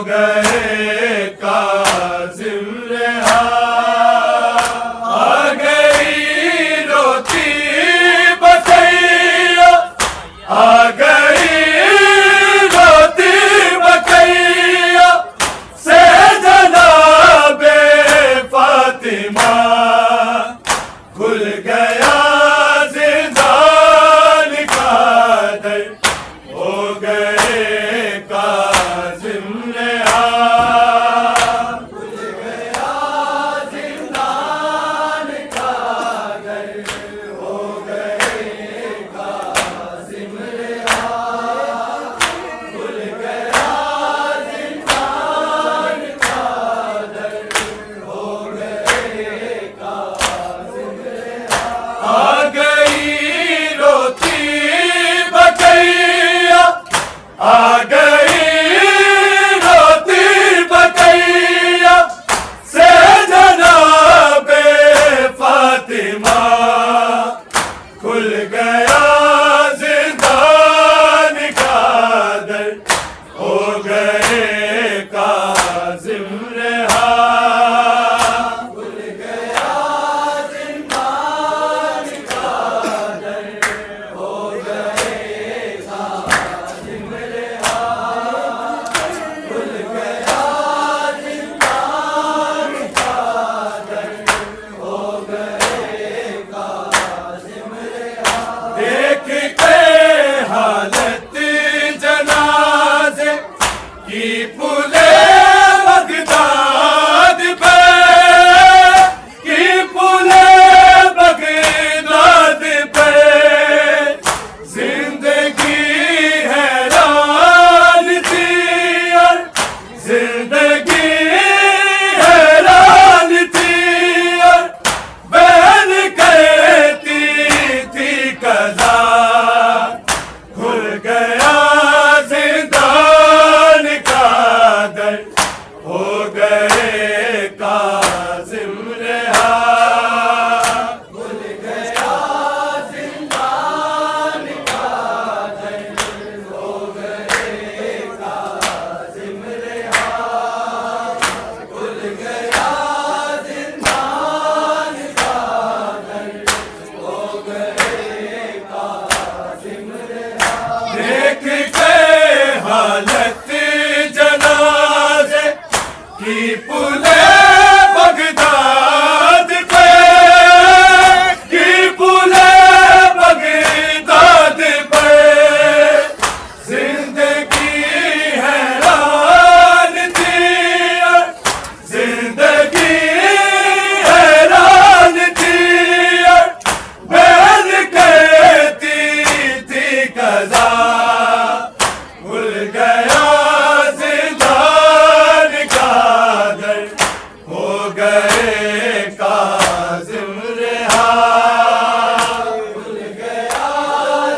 गए काज़िम रेहा, आ गई रोती बकैया, आ गई रोती बकैया से जनाबे फातिमा, खुल गया जिंदान का दर, हो गए काज़िम रेहा, खुल गया जिंदान का दर, हो गए काज़िम रेहा, खुल गया जिंदान का दर, हो गए काज़िम रेहा, आ गई रोती बकैया, आ गई रोती बकैया से जनाबे फातिमा, खुल गया जिंदान का दर, हो गए काज़िम रेहा, खुल गया जिंदान का दर, हो गए काज़िम रेहा, खुल गया जिंदान का दर, हो गए काज़िम रेहा, देख के हालत जनाज़े की पुले बगदाद पे, की पुले बगदाद पे, जिंदगी हैरान थी और जिंदगी हैरान थी और बैन कहती थी कज़ा, खुल गया जिंदान का दर, हो गए काज़िम रेहा, खुल गया जिंदान का दर, हो गए काज़िम रेहा, खुल गया जिंदान का दर, हो गए काज़िम रेहा, देख के हालत जनाज़े की पुले बगदाद पे, की पुले बगदाद पे, जिंदगी हैरान थी और जिंदगी हैरान थी और बैन कहती थी कज़ा, खुल गया जिंदान का दर, हो गए काज़िम रेहा, खुल गया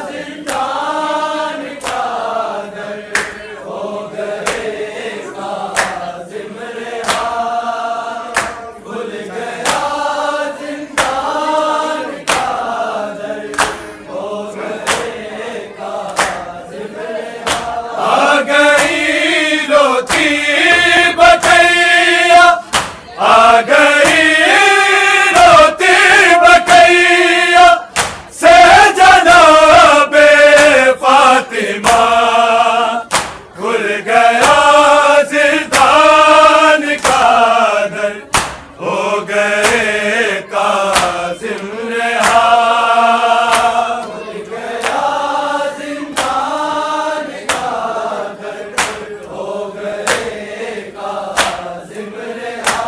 जिंदान का दर, हो गए काज़िम रेहा, खुल गया जिंदान का दर, हो गए काज़िम रेहा, आ गई रोती बकैया, आ गई रोती बकैया से जनाबे फातिमा, खुल गया जिंदान का दर, हो गए काज़िम रेहा, खुल गया जिंदान का दर, हो गए काज़िम रेहा,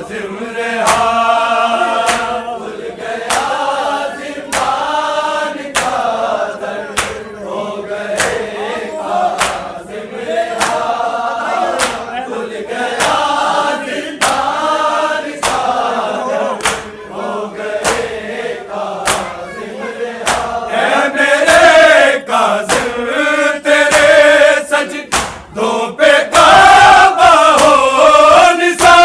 कासिम रहा खुल गया ज़िंदान का दर हो गए कासिम रहा खुल गया ज़िंदान का दर हो गए कासिम रहा ऐ मेरे कासिम तेरे सजदों पे काबा हो निसार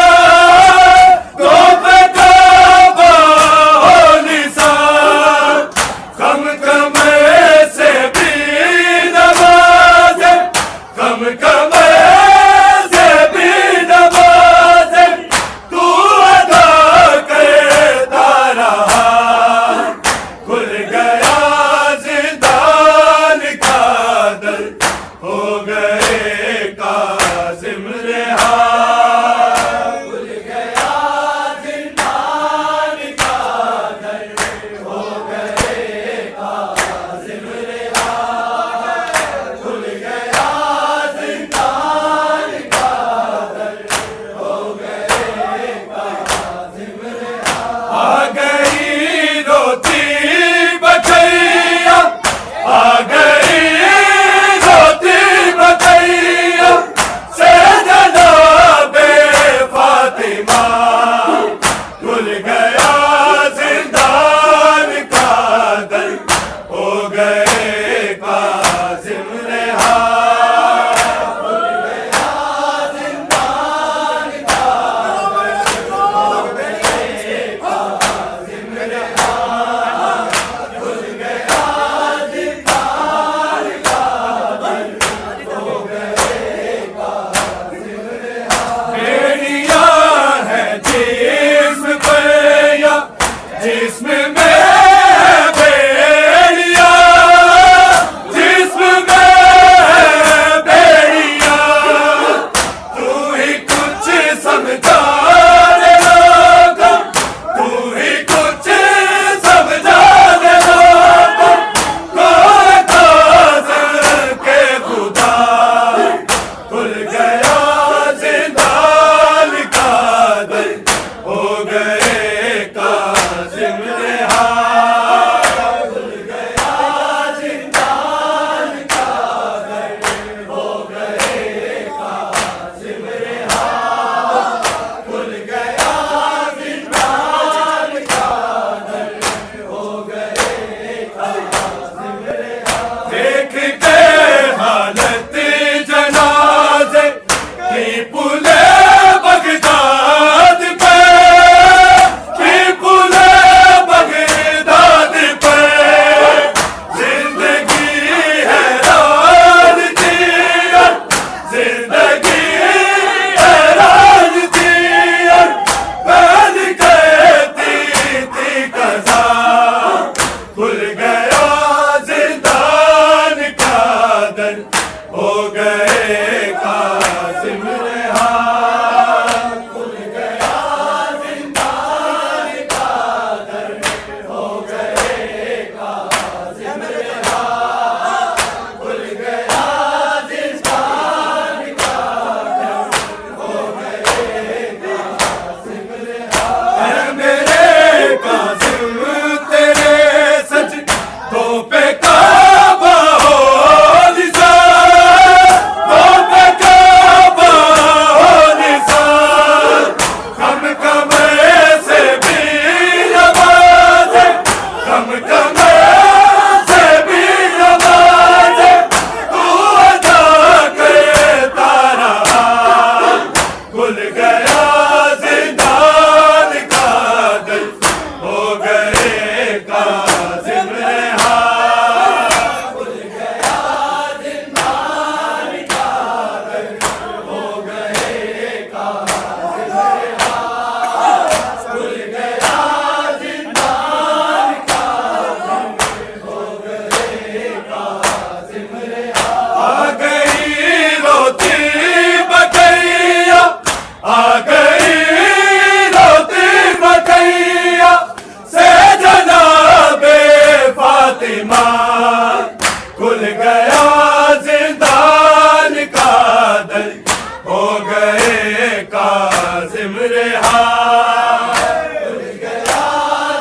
खुल गया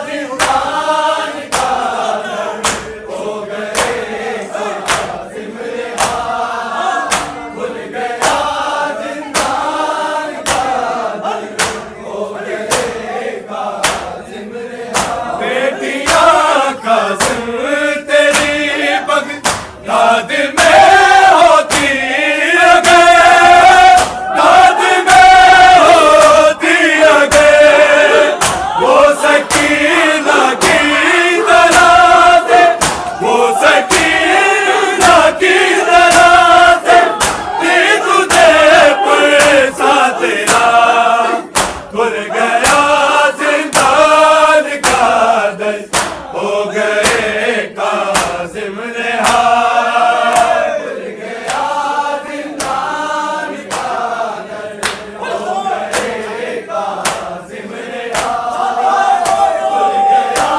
जिंदान का दर, हो गए काज़िम रिहा। खुल गया जिंदान का दर, हो गए काज़िम रिहा। बेटियां काज़िम तेरी बगदाद में होती अगर, दाद में होती अगर, वो सकीना की तरह से, वो सकीना की तरह से थी तुझे पैसा तेरा। खुल गया जिंदान का दर, हो गए काज़िम रिहा। खुल गया जिंदान का दर, हो गए काज़िम रिहा। खुल गया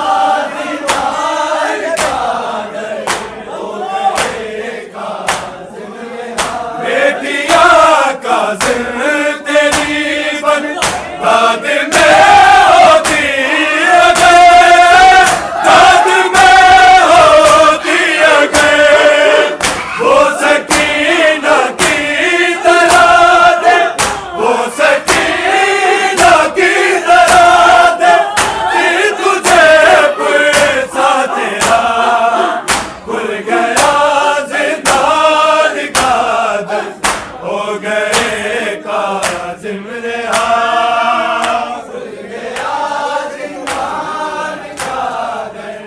जिंदान का दर, हो गए काज़िम रिहा। बेटियां काज़िम तेरी बगदाद में होती अगर, दाद में होती अगर, वो सकीना की तरह दे, वो सकीना की तरह दे थी तुझे पैसा तेरा। खुल गया जिंदान का दर, हो गए काज़िम रिहा। खुल गया जिंदान का दर,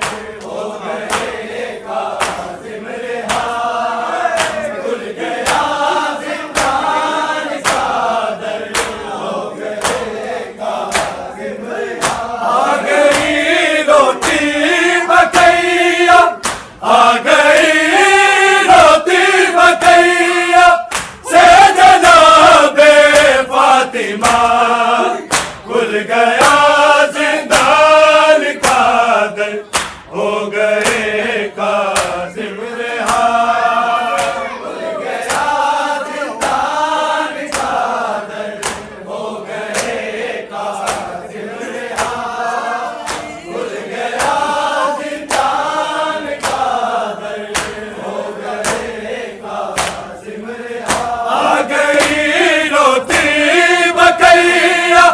हो गए काज़िम रिहा। खुल गया जिंदान का दर, हो गए काज़िम रिहा। आ गई रोती बकैया, आ गई रोती बकैया से जनाबे फातिमा। खुल गया जिंदान का दर, हो गए काज़िम रिहा। खुल गया जिंदान का दर, हो गए काज़िम रिहा। खुल गया जिंदान का दर, हो गए काज़िम रिहा। आ गई रोती बकैया,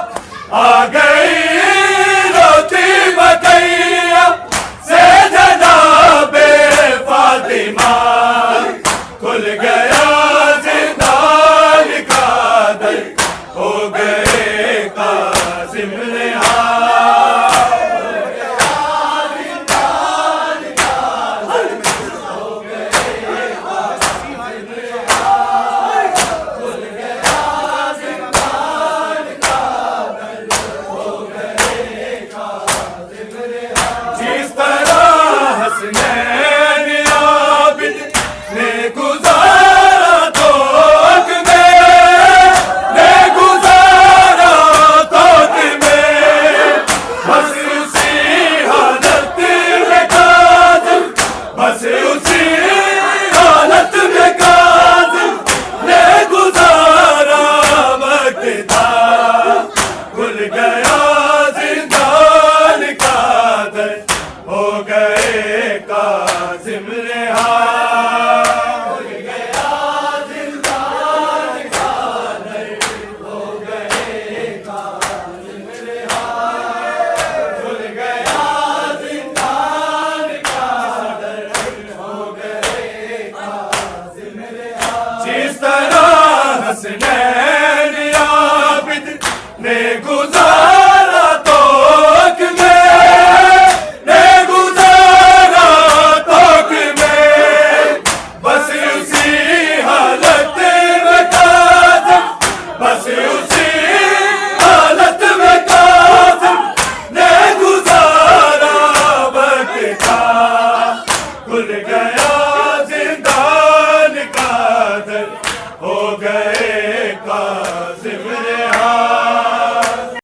आ गई रोती बकैया से जनाबे फातिमा। खुल गया जिंदान का दर, हो गए काज़िम रिहा। खुल गया जिंदान का दर, हो गए काज़िम रिहा। खुल गया जिंदान का दर, हो गए काज़िम रिहा। जिस तरह हसनैन आबिद ने गुजारा तोक में, ने गुजारा तोक में, बस उसी हालत में काज़िम, बस उसी हालत में काज़िम ने गुजारा वक्त था। खुल गया जिंदान का दर, हो गए काज़िम रिहा। खुल गया जिंदान का दर, हो गए काज़िम रिहा। खुल गया जिंदान का दर, हो गए काज़िम रिहा। जिस तरह हसनैन